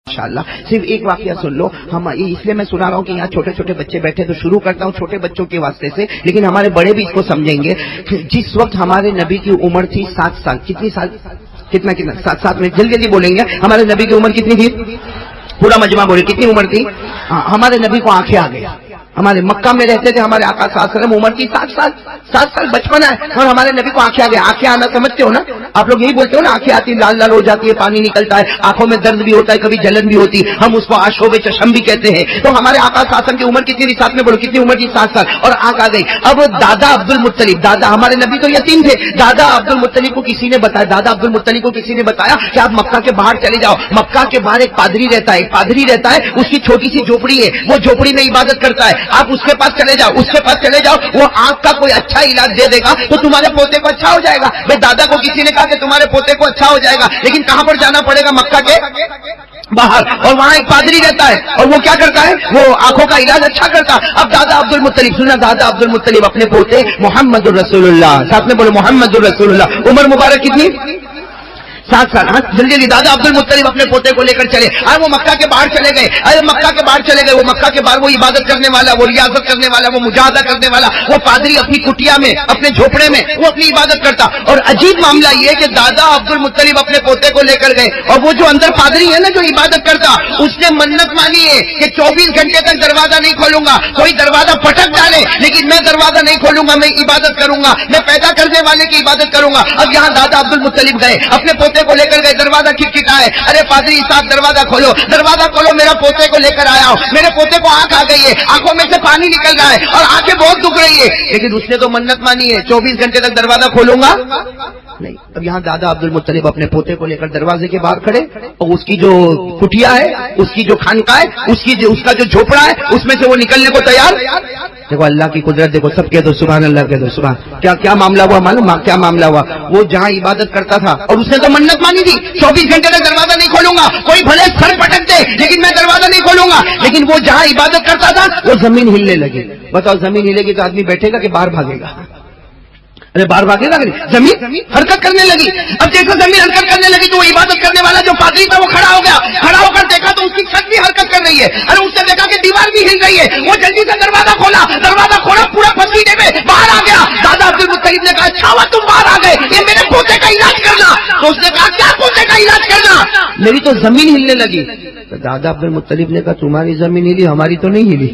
ماشاءاللہ صرف ایک واقعہ سن لو. ہم اس لیے میں سنا رہا ہوں کہ یہاں چھوٹے چھوٹے بچے بیٹھے تو شروع کرتا ہوں چھوٹے بچوں کے واسطے سے, لیکن ہمارے بڑے بھی اس کو سمجھیں گے. جس وقت ہمارے نبی کی عمر تھی 7 سال, کتنی سال, کتنا 7 منٹ جلدی جلدی بولیں گے. ہمارے نبی کی عمر کتنی تھی؟ پورا مجمع بولے کتنی عمر تھی؟ ہمارے نبی کو آنکھیں آ گئی. ہمارے مکہ میں رہتے تھے ہمارے آقا صلی اللہ علیہ وسلم, عمر کی 7 سال بچپن ہے, اور ہمارے نبی کو آنکھیں آ گئی. آنکھیں آنا سمجھتے ہو نا آپ لوگ, یہی بولتے ہو نا آنکھیں آتی لال لال ہو جاتی ہے, پانی نکلتا ہے, آنکھوں میں درد بھی ہوتا ہے, کبھی جلن بھی ہوتی, ہم اس کو آشوب چشم بھی کہتے ہیں. تو ہمارے آقا صلی اللہ علیہ وسلم کی عمر کتنی تھی؟ ساتھ میں بولو کتنی عمر تھی؟ 7 سال. اور آنکھ آ گئی. اب دادا عبد المطلب, دادا ہمارے نبی تو یتیم تھے, دادا عبد المطلب کو کسی نے بتایا, دادا عبد المطلب کو کسی نے بتایا کہ آپ مکہ کے باہر چلے جاؤ. مکہ کے باہر ایک پادری رہتا ہے, ایک پادری رہتا ہے, اس کی چھوٹی سی جھوپڑی ہے, وہ جھوپڑی میں عبادت کرتا ہے. آپ اس کے پاس چلے جاؤ, اس کے پاس چلے جاؤ, وہ آنکھ کا کوئی اچھا علاج دے دے گا تو تمہارے پوتے کو اچھا ہو جائے گا. بھائی دادا کو کسی نے کہا کہ تمہارے پوتے کو اچھا ہو جائے گا, لیکن کہاں پر جانا پڑے گا؟ مکہ کے باہر, اور وہاں ایک پادری رہتا ہے, اور وہ کیا کرتا ہے؟ وہ آنکھوں کا علاج اچھا کرتا. اب دادا عبد المطلب, سنا, دادا عبد المطلب اپنے پوتے محمد الرسول اللہ, ساتھ میں بولے محمد الرسول اللہ, عمر مبارک کتنی؟ 7 سال. ہاں جلدی جلدی. دادا عبد المطلب اپنے پوتے کو لے کر چلے, ارے وہ مکہ کے باہر چلے گئے, ارے مکہ کے باہر چلے گئے. وہ مکہ کے باہر وہ عبادت کرنے والا, وہ ریاضت کرنے والا, وہ مجاہدہ کرنے والا, وہ پادری اپنی کٹیا میں, اپنے جھوپڑے میں وہ اپنی عبادت کرتا. اور عجیب معاملہ یہ کہ دادا عبد المطلب اپنے پوتے کو لے کر گئے, اور وہ جو اندر پادری ہے نا جو عبادت کرتا, اس نے منت مانی ہے کہ 24 گھنٹے تک دروازہ نہیں کھولوں گا, کوئی دروازہ پٹک ڈالے لیکن میں دروازہ نہیں کھولوں گا, میں عبادت کروں گا, میں پیدا کرنے والے کی عبادت کروں گا. اب یہاں دادا عبد المطلب گئے, اپنے پوتے کو لے کر گئے, دروازہ کھٹکھٹائے, ارے پادری صاحب دروازہ کھولو, دروازہ کھولو, میرا پوتے کو لے کر آیا ہوں, میرے پوتے کو آنکھ آ گئی ہے, آنکھوں میں سے پانی نکل رہا ہے اور آنکھیں بہت دکھ رہی ہے. لیکن اس نے تو منت مانی ہے 24 گھنٹے تک دروازہ کھولوں گا نہیں. اب یہاں دادا عبد المطلب اپنے پوتے کو لے کر دروازے کے باہر کھڑے, اور اس کی جو کٹیا ہے, اس کی جو خانقاہ ہے, اس کا جو جھوپڑا ہے, اس میں سے وہ نکلنے کو تیار. دیکھو اللہ کی قدرت دیکھو, سب کہہ دو سبحان اللہ, کہہ دو سبحان. کیا معاملہ ہوا معلوم؟ کیا معاملہ ہوا؟ وہ جہاں عبادت کرتا تھا, اور اس نے تو منت مانی تھی 24 گھنٹے تک دروازہ نہیں کھولوں گا, کوئی بھلے سر پٹک دے لیکن میں دروازہ نہیں کھولوں گا. لیکن وہ جہاں عبادت کرتا تھا وہ زمین ہلنے لگی. بتاؤ زمین ہلے گی تو آدمی بیٹھے گا کہ باہر بھاگے گا؟ ارے باہر بھاگے گا. زمین حرکت کرنے لگی. اب جیسے زمین حرکت کرنے لگی تو وہ عبادت کرنے والا جو پادری تھا وہ کھڑا ہو گیا, کھڑا ہو کر دیکھا تو اس کی چھت بھی حرکت کر رہی ہے. ارے اس نے دیکھا کہ دیوار بھی ہل رہی ہے, وہ جلدی سے دروازہ کھولا, پورا پسینے میں باہر آ گیا. دادا عبد المطلب نے کہا اچھا ہوا تم باہر آ گئے, یہ میرے پوتے کا علاج کرنا. تو اس نے کہا کیا پوتے کا علاج کرنا؟ میری تو زمین ہلنے لگی. تو دادا عبد المطلب نے کہا تمہاری زمین ہلی, ہماری تو نہیں ہلی,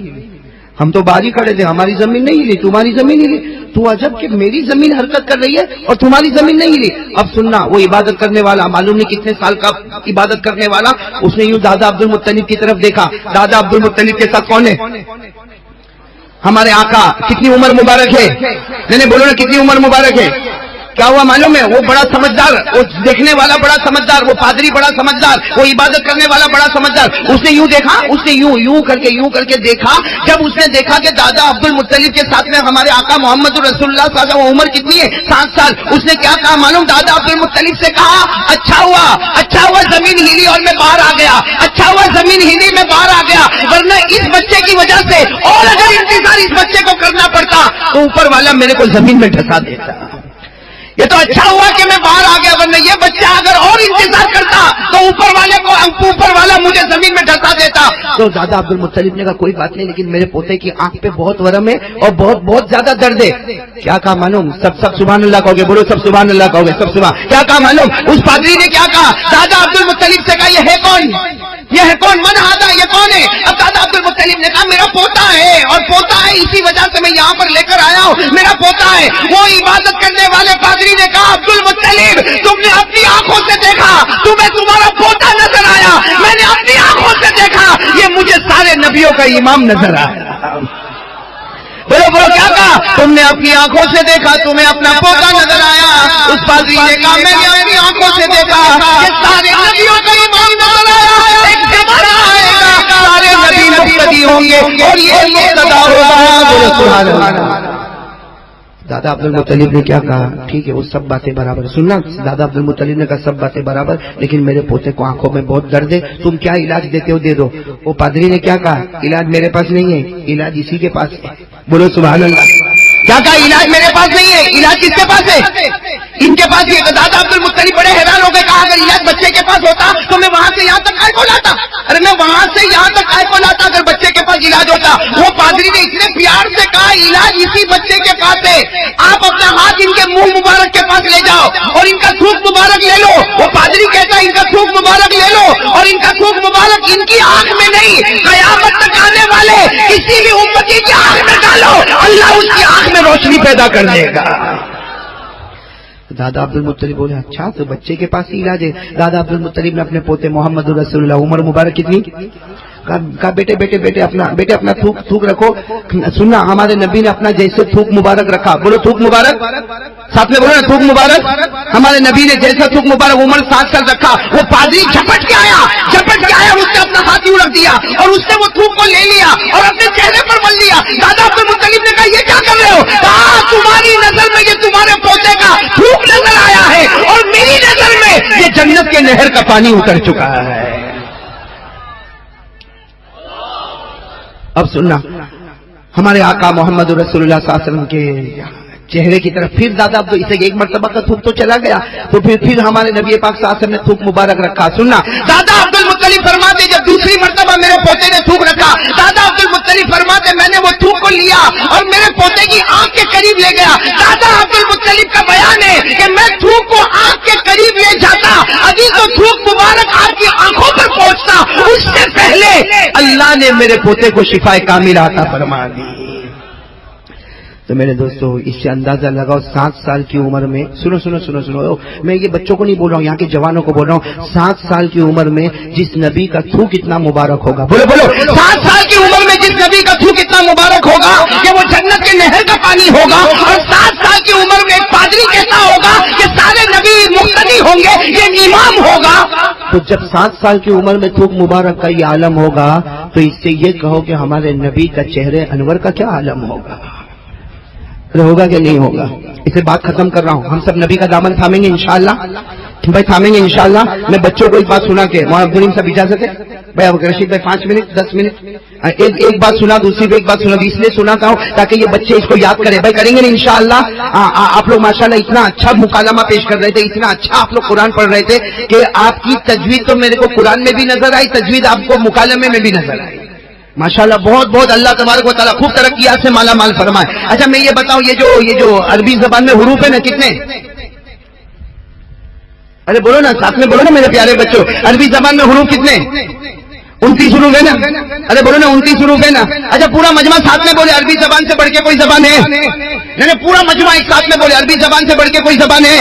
ہم تو باہر ہی کھڑے تھے, ہماری زمین نہیں ہلی, تمہاری زمین ہلی. تو عجب کہ میری زمین حرکت کر رہی ہے اور تمہاری زمین نہیں ہلی. اب سننا, وہ عبادت کرنے والا معلوم نہیں کتنے سال کا عبادت کرنے والا, اس نے یوں دادا عبد المطلب کی طرف دیکھا. دادا عبد المطلب کے ساتھ کون ہے؟ ہمارے آقا. کتنی عمر مبارک ہے؟ نہیں بولو نا, کتنی عمر مبارک ہے؟ کیا ہوا معلوم ہے؟ وہ بڑا سمجھدار, وہ دیکھنے والا بڑا سمجھدار, وہ پادری بڑا سمجھدار, وہ عبادت کرنے والا بڑا سمجھدار. اس نے یوں دیکھا, اس نے یوں کر کے دیکھا. جب اس نے دیکھا کہ دادا عبد المطلب کے ساتھ میں ہمارے آقا محمد رسول اللہ صلی اللہ علیہ وسلم, عمر کتنی ہے؟ 7 سال. اس نے کیا کہا معلوم؟ دادا عبد المطلب سے کہا اچھا ہوا زمین ہلی اور میں باہر آ گیا, اچھا ہوا زمین ہلی میں باہر آ گیا, ورنہ اس بچے کی وجہ سے اور اگر انتظار اس بچے کو کرنا پڑتا تو اوپر والا میرے کو زمین میں ڈھسا دیتا. یہ تو اچھا ہوا کہ میں باہر آ گیا, ورنہ یہ بچہ اگر اور انتظار کرتا تو اوپر والا مجھے زمین میں ڈھسا دیتا. تو دادا عبد المطلب نے کہا کوئی بات نہیں, لیکن میرے پوتے کی آنکھ پہ بہت ورم ہے اور بہت زیادہ درد ہے. کیا کہا معلوم؟ سب سبحان اللہ کہو گے, بولو سب سبحان اللہ کہو گے, سب سبحان. کیا کہا معلوم؟ اس پادری نے کیا کہا؟ دادا عبد المطلب سے کہا یہ ہے کون؟ من آدھا, یہ کون ہے؟ اب دادا عبد المطلب نے کہا میرا پوتا ہے, اور پوتا ہے اسی وجہ سے میں یہاں پر لے کر آیا ہوں, میرا پوتا ہے. وہ عبادت کرنے والے پادری نے کہا عبد المطلب تم نے اپنی آنکھوں سے دیکھا, تمہیں تمہارا پوتا نظر آیا, میں نے اپنی آنکھوں سے دیکھا, یہ مجھے سارے نبیوں کا امام نظر آیا. بولو کیا کہا؟ تم نے اپنی آنکھوں سے دیکھا, تمہیں اپنا پوتا نظر آیا. اس پادری نے کہا میں نے اپنی آنکھوں سے دیکھا کہ سارے نبیوں کا امام نظر آیا. ایک زمانہ آئے گا سارے نبی مقتدی ہوں گے اور یہ مقتدا ہوگا. بولو سبحان اللہ. دادا عبد المطلب نے کیا کہا؟ ٹھیک ہے وہ سب باتیں برابر. سننا, دادا عبد المطلب نے کہا سب باتیں برابر, لیکن میرے پوتے کو آنکھوں میں بہت درد ہے, تم کیا علاج دیتے ہو دے دو. وہ پادری نے کیا کہا؟ علاج میرے پاس نہیں ہے, علاج اسی کے پاس ہے. بولو سبحان اللہ. کیا کہا علاج میرے پاس نہیں ہے، علاج کس کے پاس ہے؟ ان کے پاس. یہ دادا عبد المطلب بڑے حیران ہو گئے، کہا اگر علاج بچے کے پاس ہوتا تو میں وہاں سے یہاں تک آئے کو لاتا. ارے میں وہاں سے یہاں تک آئے کو لاتا اگر بچے کے پاس علاج ہوتا. وہ پادری نے اتنے پیار سے کہا علاج اسی بچے کے پاس ہے، آپ اپنا ہاتھ ان کے منہ مبارک کے پاس لے جاؤ اور ان کا تھوک مبارک لے لو. وہ پادری کہتا ہے ان کا تھوک مبارک لے لو اور ان کا تھوک مبارک ان کی آنکھ میں نہیں، قیامت تک آنے والے کسی بھی امتی کی آنکھ میں ڈالو، اللہ اس کی آنکھ میں روشنی پیدا کر دے گا. دادا عبد المطلب بولے اچھا تو بچے کے پاس ہی علاج ہے. دادا عبد المطلب نے اپنے پوتے محمد رسول اللہ عمر مبارک کتنی کہا بیٹے اپنا تھوک رکھو. سننا ہمارے نبی نے اپنا جیسے تھوک مبارک رکھا، بولو تھوک مبارک، ساتھ میں بولو نا تھوک مبارک. ہمارے نبی نے جیسا تھوک مبارک عمر 7 سال رکھا. وہ پادری جھپٹ کے آیا اور اس نے اپنا ہاتھ یوں رکھ دیا اور اس نے وہ تھوک کو لے لیا اور اپنے چہرے پر مل لیا. دادا عبد المطلب نے کہا یہ کیا کر رہے ہو؟ کہا تمہاری نظر میں یہ تمہارے پوتے کا تھوک نظر آیا ہے اور میری نظر میں یہ جنت کے نہر کا پانی اتر چکا ہے. اب سننا ہمارے آقا محمد رسول اللہ صلی اللہ علیہ وسلم کے چہرے کی طرف پھر دادا عبد اسے ایک مرتبہ کا تھوک تو چلا گیا تو پھر ہمارے نبی پاک صلی اللہ علیہ وسلم نے تھوک مبارک رکھا. سننا دادا عبد المطلب فرماتے جب دوسری مرتبہ میرے پوتے نے تھوک رکھا، دادا عبد المطلب فرماتے میں نے وہ تھوک کو لیا اور میرے پوتے کی آنکھ کے قریب لے گیا. دادا عبد المطلب کا بیان ہے کہ میں تھوک کو آنکھ کے قریب لے جاتا، ابھی تو تھوک مبارک آپ کی آنکھوں پر پہنچتا اس سے پہلے اللہ نے میرے پوتے کو شفا کامل عطا فرما دی. تو میرے دوستو اس سے اندازہ لگاؤ 7 سال کی عمر میں، سنو میں یہ بچوں کو نہیں بول رہا ہوں، یہاں کے جوانوں کو بول رہا ہوں. 7 سال کی عمر میں جس نبی کا تھوک اتنا مبارک ہوگا، بولو 7 سال کی عمر میں جس نبی کا تھوک اتنا مبارک ہوگا کہ وہ جنت کے نہر کا پانی ہوگا. اور 7 سال کی عمر میں ایک پادری کہتا ہوگا کہ سارے نبی مقتدی ہوں گے، یہ امام ہوگا. تو جب 7 سال کی عمر میں تھوک مبارک کا یہ عالم ہوگا تو اس سے یہ کہو کہ ہمارے نبی کا چہرے انور کا کیا عالم ہوگا. ہوگا کہ نہیں ہوگا؟ اسے بات ختم کر رہا ہوں. ہم سب نبی کا دامن تھامیں گے انشاءاللہ، بھائی تھامیں گے انشاءاللہ. میں بچوں کو ایک بات سنا کے عبدالرحیم صاحب اجازت ہے بھائی، اب رشید بھائی 5 منٹ 10 منٹ ایک بات سنا، دوسری بھی ایک بات سنا. اس لیے سناتا ہوں تاکہ یہ بچے اس کو یاد کریں. بھائی کریں گے انشاءاللہ. آپ لوگ ماشاءاللہ اتنا اچھا مکالمہ پیش کر رہے تھے، اتنا اچھا آپ لوگ قرآن پڑھ رہے تھے کہ آپ کی تجوید تو میرے کو قرآن میں بھی نظر آئی، تجوید آپ کو مکالمے میں بھی نظر آئی. ماشاءاللہ بہت اللہ تبارک و تعالیٰ خوب ترقیات سے مالا مال فرمائے. اچھا میں یہ بتاؤں یہ جو عربی زبان میں حروف ہے نا کتنے؟ ارے بولو نا ساتھ میں بولو نا میرے پیارے بچوں، عربی زبان میں حروف کتنے؟ 29 حروف ہے نا. ارے بولو نا 29 حروف ہے نا. اچھا پورا مجمع ساتھ میں بولے عربی زبان سے بڑھ کے کوئی زبان ہے؟ نہیں پورا مجمع ایک ساتھ میں بولے عربی زبان سے بڑھ کے کوئی زبان ہے؟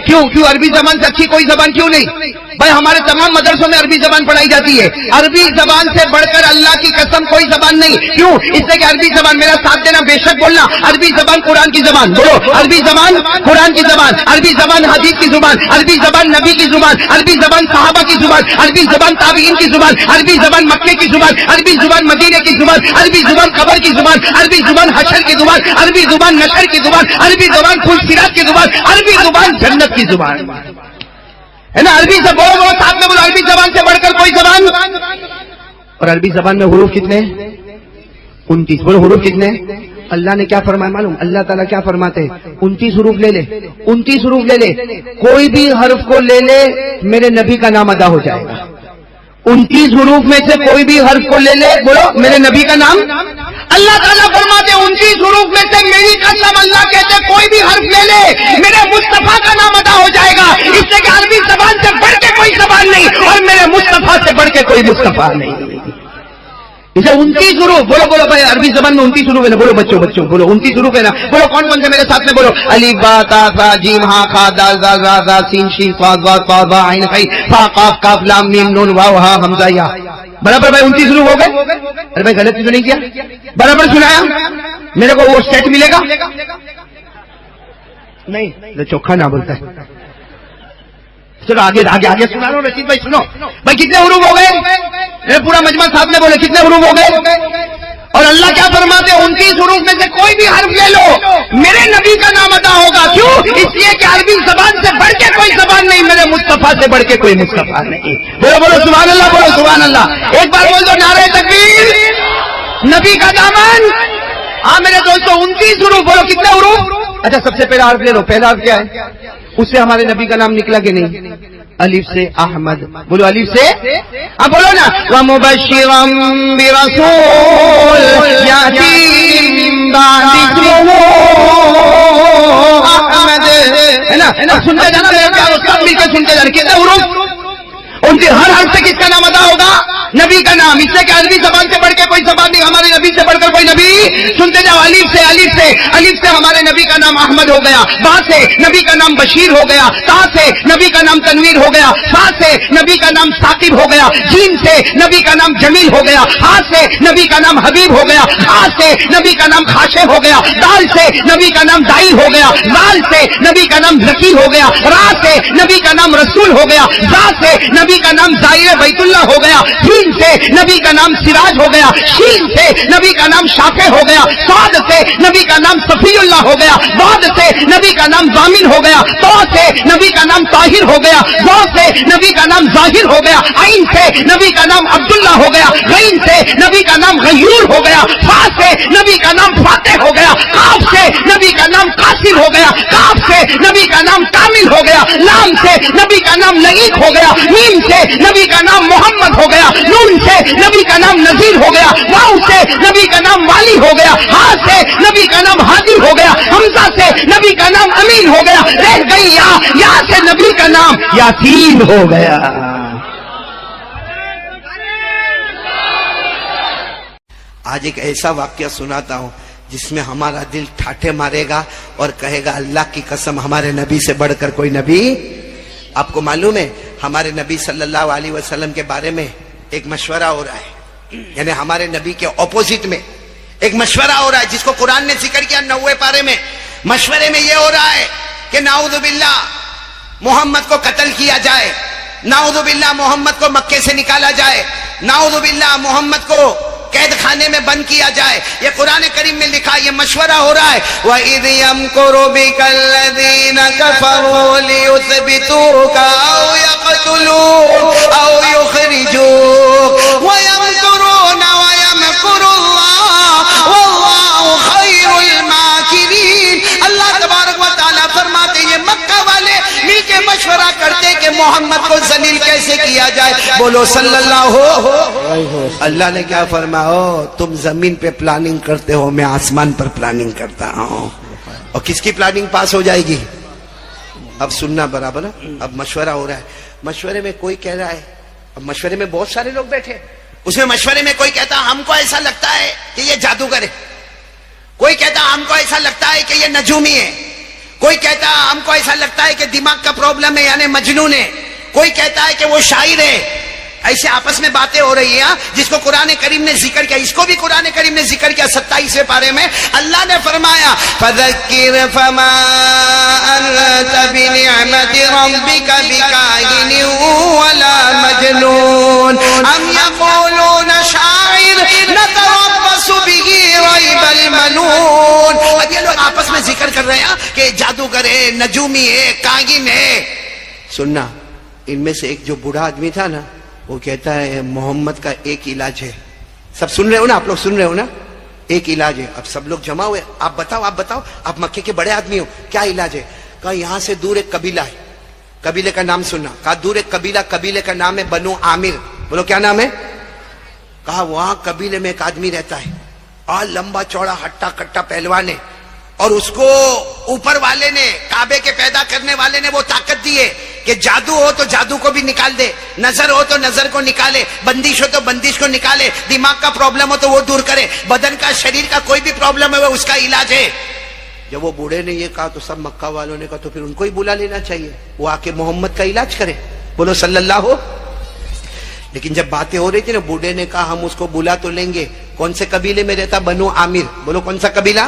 کیوں عربی زبان سے اچھی کوئی زبان کیوں نہیں؟ بھائی ہمارے تمام مدرسوں میں عربی زبان پڑھائی جاتی ہے. عربی زبان سے بڑھ کر اللہ کی قسم کوئی زبان نہیں. کیوں؟ اس سے کہ عربی زبان، میرا ساتھ دینا بے شک بولنا، عربی زبان قرآن کی زبان، بولو عربی زبان قرآن کی زبان، عربی زبان حدیث کی زبان، عربی زبان نبی کی زبان، عربی زبان صحابہ کی زبان، عربی زبان تابعین کی زبان، عربی زبان مکے کی زبان، عربی زبان مدینے کی زبان، عربی زبان قبر کی زبان، عربی زبان حشر کی زبان، عربی زبان نشر کی زبان، عربی زبان پھول سرات کی زبان، عربی زبان جنت کی زبان ہے نا. عربی سے بولو ساتھ میں بولو عربی زبان سے بڑھ کر کوئی زبان. اور عربی زبان میں حروف کتنے؟ 29. بولو حروف کتنے؟ اللہ نے کیا فرمایا معلوم؟ اللہ تعالیٰ کیا فرماتے ہیں؟ 29 حروف لے لے، 29 حروف لے لے، کوئی بھی حرف کو لے لے میرے نبی کا نام ادا ہو جائے گا. 29 حروف میں سے کوئی بھی حرف کو لے لے، بولو میرے نبی کا نام. اللہ تعالیٰ فرماتے 29 حروف میں سے میری قسم، اللہ کہتے کوئی بھی حرف لے لے میرے مصطفیٰ کا نام ادا ہو جائے گا. اس سے کہ عربی زبان سے بڑھ کے کوئی زبان نہیں اور میرے مصطفیٰ سے بڑھ کے کوئی مصطفیٰ نہیں. اسے 29 حروف بولو بھائی عربی زبان میں 29 حروف ہے نا. بولو بچوں بولو 29 حروف ہے نا. بولو کون سے میرے ساتھ میں بولو الف با تا ثا جیم ہا خا دال ذال را زا سین شین صاد ضاد طا ظا عین قاف فا قاف کاف لام میم نون واو ہا حمزہ یا. برابر بھائی 29 حروف ہو گئے. ارے بھائی غلط تو نہیں کیا؟ برابر سنایا؟ میرے کو وہ سیٹ ملے گا نہیں؟ چوکھا نہ بولتا ہے. چلو آگے سنا لو. رشید بھائی سنو بھائی کتنے حروف ہو گئے؟ پورا مجمع ساتھ میں بولے کتنے حروف ہو گئے؟ اور اللہ کیا فرماتے 29 حروف میں سے کوئی بھی حرف لے لو میرے نبی کا نام ادا ہوگا. کیوں؟ اس لیے کہ عربی زبان سے بڑھ کے کوئی زبان نہیں، میرے مصطفیٰ سے بڑھ کے کوئی مصطفیٰ نہیں. بولو سبحان اللہ، بولو سبحان اللہ. ایک بار بول دو نعرہ تکبیر. نبی کا دامن ہاں میرے دوستوں 29 حروف، بولو کتنے حروف؟ اچھا سب سے پہلا حرف لے لو، پہلا حرف کیا ہے؟ اس سے ہمارے نبی کا نام نکلا کہ نہیں؟ الف سے احمد، بولو الف سے، اب بولو نا وَمُبَشِّرًا بِرَسُولٍ يَأْتِي مِن بَعْدِ اسْمِهِ احمد، ہے نا؟ سنتے جانا میرے پیارو، سب مل کے سنتے جانا، کتنے حروف؟ ان کے ہر حرف سے کس کا نام ادا ہوگا؟ نبی کا نام. اس سے کہ عربی زبان سے بڑھ کے کوئی زبان نہیں، ہمارے نبی سے بڑھ کر کوئی نبی. سنتے جاؤ، الف سے ہمارے نبی کا نام احمد ہو گیا، با سے نبی کا نام بشیر ہو گیا، تا سے نبی کا نام تنویر ہو گیا، سا سے نبی کا نام ثاقب ہو گیا، جیم سے نبی کا نام جمیل ہو گیا، ہا سے نبی کا نام حبیب ہو گیا، خا سے نبی کا نام خاشع ہو گیا، دال سے نبی کا نام دائی ہو گیا، لال سے نبی کا نام ذکی ہو گیا، را سے نبی کا نام رسول ہو گیا، زا سے نبی کا نام زائر بیت اللہ ہو گیا، سین سے نبی کا نام سراج ہو گیا، شین سے نبی کا نام شافع ہو گیا، صاد سے نبی کا نام صفی اللہ ہو گیا، بعد سے نبی کا نام ضامن ہو گیا، تو سے نبی کا نام طاہر ہو گیا، ظا سے نبی کا نام ظاہر ہو گیا، عین سے نبی کا نام عبداللہ ہو گیا، غین سے نبی کا نام غیور ہو گیا، فا سے نبی کا نام فاتح ہو گیا، قاف سے نبی کا نام قاسم ہو گیا، کاف سے نبی کا نام کامل ہو گیا، لام سے نبی کا نام لئیق ہو گیا، میم سے نبی کا نام محمد ہو گیا، نون سے نبی کا نام نذیر ہو گیا، واو سے نبی کا نام والی ہو گیا، ہا سے نبی کا نام ہادی ہو گیا، حمزہ سے نبی کا نام امین ہو گیا، رہ گئی یا سے نبی کا نام یاسین ہو گیا. آج ایک ایسا واقعہ سناتا ہوں جس میں ہمارا دل ٹھاٹھے مارے گا اور کہے گا اللہ کی قسم ہمارے نبی سے بڑھ کر کوئی نبی. آپ کو معلوم ہے ہمارے نبی صلی اللہ علیہ وسلم کے بارے میں ایک مشورہ ہو رہا ہے، یعنی ہمارے نبی کے اپوزٹ میں ایک مشورہ ہو رہا ہے جس کو قرآن نے ذکر کیا 90 پارے میں. مشورے میں یہ ہو رہا ہے کہ نعوذ باللہ محمد کو قتل کیا جائے، نعوذ باللہ محمد کو مکے سے نکالا جائے، نعوذ باللہ محمد کو قید خانے میں بند کیا جائے. یہ قرآن کریم میں لکھا، یہ مشورہ ہو رہا ہے. وَإِذْ يَمْكُرُ بِكَ الَّذِينَ كَفَرُوا لِيُثْبِتُوكَ أَوْ يَقْتُلُوكَ أَوْ يُخْرِجُوكَ وَيَمْكُرُونَ وَيَمْكُرُ اللَّهُ وَاللَّهُ خَيْرُ الْمَاكِرِينَ. اللہ تبارک و تعالیٰ فرماتے ہیں مکہ والے مل کے مشورہ کرتے کہ محمد کو ذلیل کیسے کیا جائے. بولو صلی اللہ ہو. اللہ نے کیا فرمایا؟ تم زمین پہ پلاننگ کرتے ہو، میں آسمان پر پلاننگ کرتا ہوں. اور کس کی پلاننگ پاس ہو جائے گی؟ اب سننا برابر. اب مشورہ ہو رہا ہے، مشورے میں کوئی کہہ رہا ہے، اب مشورے میں بہت سارے لوگ بیٹھے، اس میں مشورے میں کوئی کہتا ہم کو ایسا لگتا ہے کہ یہ جادوگر ہے، کوئی کہتا ہم کو ایسا لگتا ہے کہ یہ نجومی ہے، کوئی کہتا ہم کو ایسا لگتا ہے کہ دماغ کا پرابلم ہے یعنی مجنون ہے، کوئی کہتا ہے کہ وہ شاعر ہے. ایسے آپس میں باتیں ہو رہی ہیں جس کو قرآن کریم نے ذکر کیا. اس کو بھی قرآن کریم نے ذکر کیا 27ویں پارے میں. اللہ نے فرمایا فَذَكِّرْ فَمَا أَنْتَ بِنِعْمَةِ رَبِّكَ بِكَاهِنٍ وَلَا مَجْنُونٍ أَمْ يَقُولُونَ شَاعِرٌ نَتَرَبَّصُ بِهِ رَيْبَ الْمَنُونِ. اب یہ لوگ آپس میں ذکر کر رہے ہیں کہ جادوگر ہے، نجومی ہے، کاہن ہے. سننا، ان میں سے ایک جو بوڑھا آدمی تھا نا، وہ کہتا ہے محمد کا ایک علاج ہے. سب سن رہے ہو نا؟ آپ لوگ سن رہے ہو نا؟ ایک علاج ہے. اب سب لوگ جمع ہوئے، آپ بتاؤ آپ مکے کے بڑے آدمی ہو، کیا علاج ہے؟ کہا یہاں سے دور ایک قبیلہ ہے، قبیلے کا نام سننا. کہا دور ایک قبیلہ، قبیلے کا نام ہے بنو عامر. بولو کیا نام ہے؟ کہا وہاں قبیلے میں ایک آدمی رہتا ہے اور لمبا چوڑا ہٹا کٹا پہلوان ہے، اور اس کو اوپر والے نے، کعبے کے پیدا کرنے والے نے وہ طاقت دی ہے کہ جادو ہو تو جادو کو بھی نکال دے، نظر ہو تو نظر کو نکالے، بندش ہو تو بندش کو نکالے، دماغ کا پرابلم ہو تو وہ دور کرے، بدن کا، شریر کا کوئی بھی پرابلم ہے وہ اس کا علاج ہے. جب وہ بوڑھے نے یہ کہا تو سب مکہ والوں نے کہا تو پھر ان کو ہی بلا لینا چاہیے، وہ آ کے محمد کا علاج کرے. بولو صلی اللہ ہو. لیکن جب باتیں ہو رہی تھی نا، بوڑھے نے کہا ہم اس کو بلا تو لیں گے. کون سے قبیلے میں رہتا؟ بنو عامر. بولو کون سا قبیلہ؟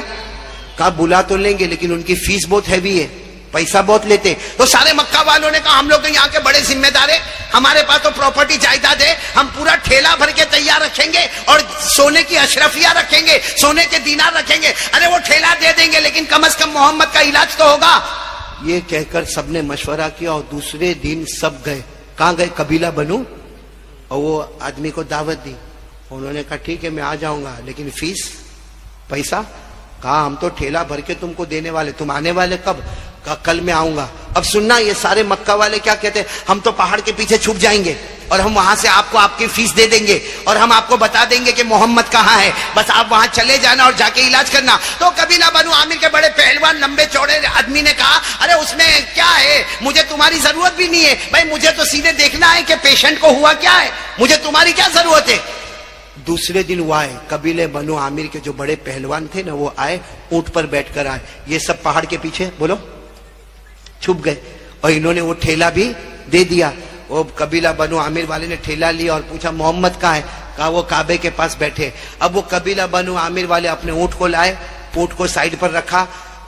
کہا بلا تو لیں گے لیکن ان کی فیس بہت ہیوی ہے، پیسہ بہت لیتے. تو سارے مکہ والوں نے کہا ہم لوگ تو یہاں کے بڑے ذمہ دار ہیں، ہمارے پاس تو پراپرٹی جائیداد ہے، ہم پورا ٹھیلا بھر کے تیار رکھیں گے اور سونے کی اشرفیہ رکھیں گے، سونے کے دینار رکھیں گے. ارے وہ ٹھیلا دے دیں گے لیکن کم از کم محمد کا علاج تو ہوگا. یہ کہہ کر سب نے مشورہ کیا اور دوسرے دن سب گئے. کہاں گئے؟ قبیلہ بنو. اور وہ آدمی کو دعوت دی. انہوں نے کہا ٹھیک ہے میں آ جاؤں گا لیکن فیس، پیسہ. کہا ہم تو ٹھیلا بھر کے تم کو دینے والے, تم آنے والے کب؟ کہا کل میں آؤں گا. اب سننا یہ سارے مکہ والے کیا کہتے ہیں, ہم تو پہاڑ کے پیچھے چھپ جائیں گے اور ہم وہاں سے آپ کو آپ کی فیس دے دیں گے اور ہم آپ کو بتا دیں گے کہ محمد کہاں ہے, بس آپ وہاں چلے جانا اور جا کے علاج کرنا. تو قبیلہ بنو عامر کے بڑے پہلوان لمبے چوڑے آدمی نے کہا ارے اس میں کیا ہے, مجھے تمہاری ضرورت بھی نہیں ہے بھائی, مجھے تو سیدھے دیکھنا ہے کہ پیشنٹ کو ہوا کیا ہے, مجھے تمہاری کیا ضرورت ہے. دوسرے دن وہ آئے, قبیلے بنو عامر کے جو بڑے پہلوان تھے نا وہ آئے, اونٹ پر بیٹھ کر آئے, یہ سب پہاڑ کے پیچھے بولو چھپ گئے اور انہوں نے وہ ٹھیلا بھی دے دیا. وہ قبیلہ بنو عامر والے نے ٹھیلا لیا اور پوچھا محمد کہاں ہے, کہا وہ کعبے کے پاس بیٹھے. اب وہ قبیلہ بنو عامر والے اپنے اونٹ کو لائے, اونٹ کو سائیڈ پر رکھا,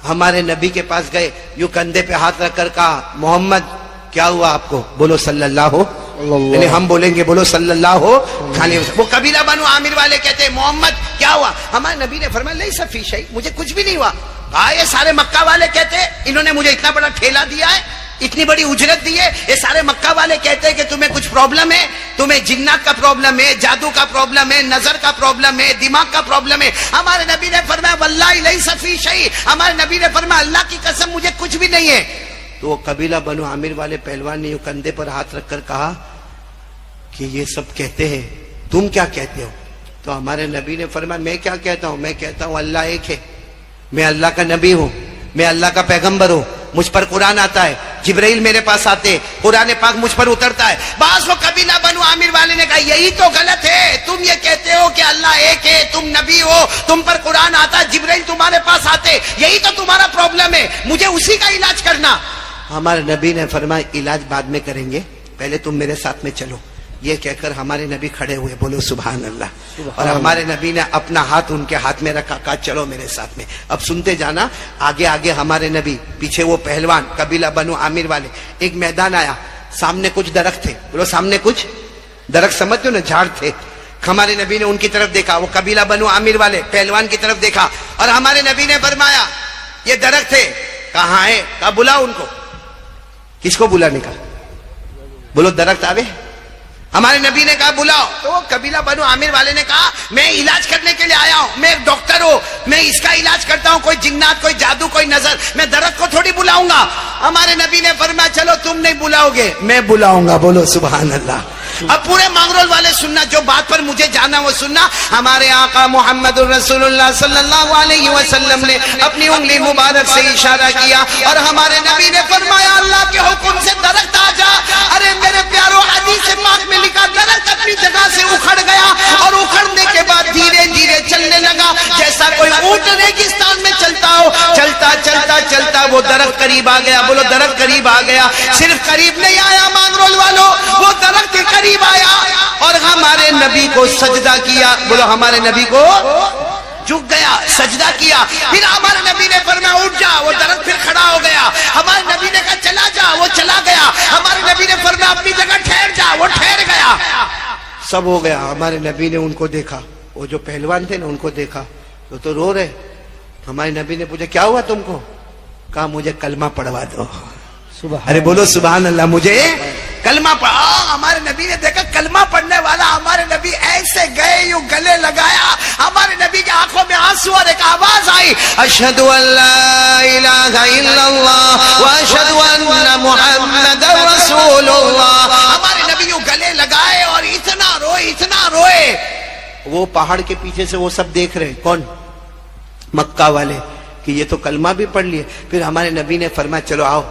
ہمارے نبی کے پاس گئے, یوں کندھے پہ ہاتھ رکھ کر کہا محمد کیا ہوا آپ کو, بولو صلی اللہ ہو, یعنی ہم بولیں گے بولو صلی اللہ ہو. وہ قبیلہ بنو عامر والے کہتے ہیں محمد کیا ہوا, ہمارے نبی نے فرمایا لیس فی شیء, مجھے کچھ بھی نہیں ہوا. کہا یہ سارے مکہ والے کہتے ہیں, انہوں نے مجھے اتنا بڑا ٹھیلا دیا ہے, اتنی بڑی اجرت دی ہے, یہ سارے مکہ والے کہتے ہیں کہ تمہیں کچھ پرابلم ہے, تمہیں جنات کا پرابلم ہے, جادو کا پرابلم ہے, نظر کا پرابلم ہے, دماغ کا پرابلم ہے. ہمارے نبی نے فرمایا واللہ لیس فی شیء, ہمارے نبی نے فرمایا اللہ کی قسم مجھے کچھ بھی نہیں ہے. تو وہ قبیلہ بنو عامر والے پہلوان نے کندھے پر ہاتھ رکھ کر کہا کہ یہ سب کہتے ہیں, تم کیا کہتے ہو؟ تو ہمارے نبی نے فرمایا میں کیا کہتا ہوں, میں کہتا ہوں اللہ ایک ہے, میں اللہ کا نبی ہوں, میں اللہ کا پیغمبر ہوں, مجھ پر قرآن آتا ہے, جبرائیل میرے پاس آتے, قرآن پاک مجھ پر اترتا ہے. بعض وہ قبیلہ بنو عامر والے نے کہا یہی تو غلط ہے, تم یہ کہتے ہو کہ اللہ ایک ہے, تم نبی ہو, تم پر قرآن آتا ہے, جبرائیل تمہارے پاس آتے, یہی تو تمہارا پرابلم ہے, مجھے اسی کا علاج کرنا. ہمارے نبی نے فرمایا علاج بعد میں کریں گے, پہلے تم میرے ساتھ میں چلو. یہ کہہ کر ہمارے نبی کھڑے ہوئے, بولو سبحان اللہ. اور ہمارے نبی نے اپنا ہاتھ ان کے ہاتھ میں رکھا, کہا چلو میرے ساتھ میں. اب سنتے جانا, آگے آگے ہمارے نبی, پیچھے وہ پہلوان قبیلہ بنو عامر والے. ایک میدان آیا, سامنے کچھ درخت تھے, بولو سامنے کچھ درخت, سمجھتے ہو نا, جھاڑ تھے. ہمارے نبی نے ان کی طرف دیکھا, وہ قبیلہ بنو عامر والے پہلوان کی طرف دیکھا, اور ہمارے نبی نے فرمایا یہ درخت ہے, کہاں ہے, کہا بلاؤ ان کو. کس کو بلانے کا, بولو درخت آوے. ہمارے نبی نے کہا بلاؤ. تو وہ قبیلہ بنو عامر والے نے کہا میں علاج کرنے کے لیے آیا ہوں, میں ایک ڈاکٹر ہوں, میں اس کا علاج کرتا ہوں, کوئی جنات, کوئی جادو, کوئی نظر, میں درخت کو تھوڑی بلاؤں گا. ہمارے نبی نے فرمایا چلو تم نہیں بلاؤ گے, میں بلاؤں گا, بولو سبحان اللہ. اب پورے مانگرول والے سننا, جو بات پر مجھے جانا وہ سننا. ہمارے آقا محمد الرسول اللہ صلی اللہ علیہ وسلم نے اپنی انگلی مبارک سے اشارہ کیا اور ہمارے نبی نے فرمایا اللہ کے حکم سے درخت آ جا. ارے میرے پیارو, حدیث پاک میں لکھا درخت اپنی جگہ سے اکھڑ گیا اور اکھڑنے کے بعد دھیرے دھیرے چلنے لگا جیسا کوئی اونٹ ریگستان میں چلتا ہو. چلتا چلتا چلتا وہ درخت قریب آ گیا, بولو درخت قریب آ گیا. صرف قریب نہیں آیا مانگرول والوں, وہ درخت کے قریب آیا اور ہمارے نبی کو سجدہ کیا, بولو ہمارے نبی کو جھک گیا, سجدہ کیا. پھر ہمارے نبی نے فرمایا اٹھ جا, وہ درخت پھر کھڑا ہو گیا. ہمارے نبی نے کہا چلا جا, وہ چلا گیا. ہمارے نبی نے فرمایا اپنی جگہ ٹھہر جا, وہ ٹھہر گیا. سب ہو گیا. ہمارے نبی نے ان کو دیکھا, وہ جو پہلوان تھے نا ان کو دیکھا, وہ تو رو رہے. ہمارے نبی نے پوچھا کیا ہوا تم کو, کہا مجھے کلمہ پڑھوا دو. ارے بولو سبحان اللہ, مجھے کلمہ پڑھا. ہمارے نبی نے دیکھا کلمہ پڑھنے والا, ہمارے نبی ایسے گئے, یوں گلے لگایا. ہمارے نبی کی آنکھوں میں آنسو اور ایک آواز آئی, اشہد ان لا الہ الا اللہ واشہد ان محمد رسول اللہ. ہمارے نبی یوں گلے لگائے اور اتنا روئے, اتنا روئے. وہ پہاڑ کے پیچھے سے وہ سب دیکھ رہے, کون, مکہ والے, کہ یہ تو کلمہ بھی پڑھ لیے. پھر ہمارے نبی نے فرمایا چلو آؤ,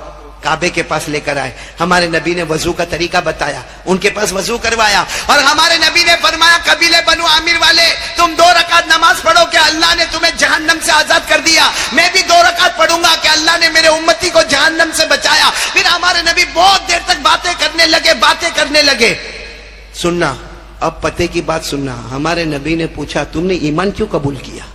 کعبے کے پاس لے کر آئے. ہمارے نبی نے وضو کا طریقہ بتایا, ان کے پاس وضو کروایا اور ہمارے نبی نے فرمایا قبیلے بنو عامر والے تم 2 رکعت نماز پڑھو کہ اللہ نے تمہیں جہنم سے آزاد کر دیا. میں بھی 2 رکعت پڑھوں گا کہ اللہ نے میرے امتی کو جہنم سے بچایا. پھر ہمارے نبی بہت دیر تک باتیں کرنے لگے. سننا, اب پتے کی بات سننا. ہمارے نبی نے پوچھا تم نے ایمان کیوں قبول کیا؟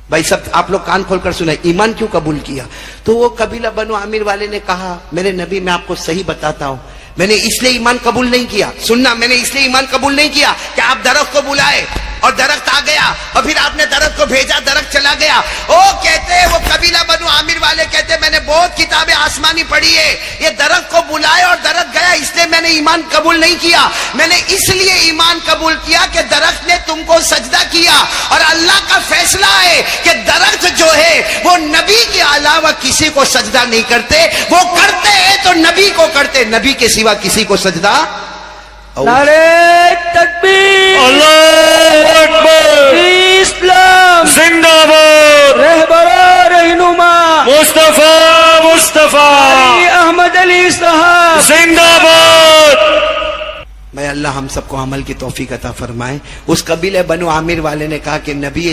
بھائی سب آپ لوگ کان کھول کر سنا, ایمان کیوں قبول کیا؟ تو وہ قبیلہ بنو عامر والے نے کہا میرے نبی میں آپ کو صحیح بتاتا ہوں, میں نے اس لیے ایمان قبول نہیں کیا. سننا, میں نے اس لیے ایمان قبول نہیں کیا کہ آپ درخت کو بلائے, اور درخت آ گیا اور پھر آپ نے درخت کو بھیجا, درخت چلا گیا. او کہتے وہ قبیلہ بنو عامر والے کہتے میں نے بہت کتابیں آسمانی پڑھی ہے, یہ درخت کو بلائے اور درخت گیا, اس لیے میں نے ایمان قبول نہیں کیا. میں نے اس لیے ایمان قبول کیا کہ درخت نے تم کو سجدہ کیا, اور اللہ کا فیصلہ ہے کہ درخت جو ہے وہ نبی کے علاوہ کسی کو سجدہ نہیں کرتے, وہ کرتے ہیں تو نبی کو کرتے, نبی کے سوا کسی کو سجدہ. نعرہ تکبیر, اللہ اکبر, اسلام زندہ باد, رہبر رہنما مصطفیٰ مصطفیٰ, احمد علی صاحب زندہ باد. میں اللہ ہم سب کو عمل کی توفیق عطا فرمائے. اس قبیلے بنو عامر والے نے کہا کہ نبی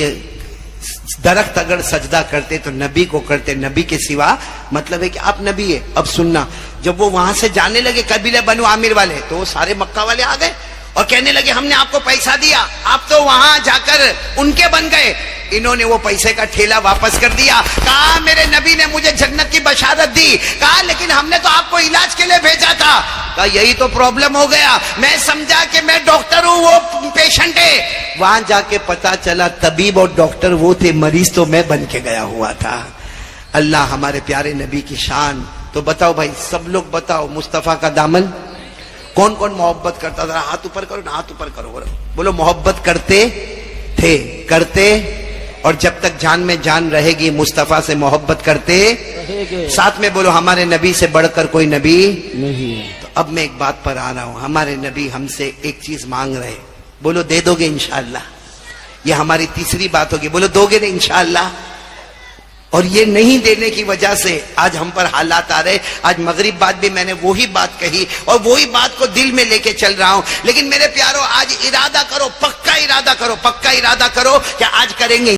درخت اگر سجدہ کرتے تو نبی کو کرتے, نبی کے سوا, مطلب ہے کہ آپ نبی ہے. اب سننا, جب وہ وہاں سے جانے لگے قبیلے بنو عامر والے, تو وہ سارے مکہ والے آ گئے اور کہنے لگے ہم نے آپ کو پیسہ دیا, آپ تو وہاں جا کر ان کے بن گئے. انہوں نے وہ پیسے کا ٹھیلا واپس کر دیا, کہا میرے نبی نے مجھے جنت کی بشارت دی, کہا لیکن ہم نے تو آپ کو علاج کے لیے بھیجا تھا. کہا یہی تو پرابلم ہو گیا, میں سمجھا کہ میں ڈاکٹر ہوں, وہ پیشنٹ ہے. وہاں جا کے پتا چلا طبیب اور ڈاکٹر وہ تھے, مریض تو میں بن کے گیا ہوا تھا. اللہ ہمارے پیارے نبی کی شان. تو بتاؤ بھائی, سب لوگ بتاؤ, مصطفیٰ کا دامن کون کون محبت کرتا تھا؟ ہاتھ اوپر کرو نا, ہاتھ اوپر کرو, بولو محبت کرتے تھے, کرتے, اور جب تک جان میں جان رہے گی مصطفیٰ سے محبت کرتے. ساتھ میں بولو ہمارے نبی سے بڑھ کر کوئی نبی نہیں. تو اب میں ایک بات پر آ رہا ہوں, ہمارے نبی ہم سے ایک چیز مانگ رہے, بولو دے دو گے انشاءاللہ. یہ ہماری تیسری بات ہوگی, بولو دو گے نا انشاءاللہ. اور یہ نہیں دینے کی وجہ سے آج ہم پر حالات آ رہے. آج مغرب بعد بھی میں نے وہی بات کہی اور وہی بات کو دل میں لے کے چل رہا ہوں. لیکن میرے پیارو, آج ارادہ کرو, پکا ارادہ کرو, پکا ارادہ کرو کہ آج کریں گے.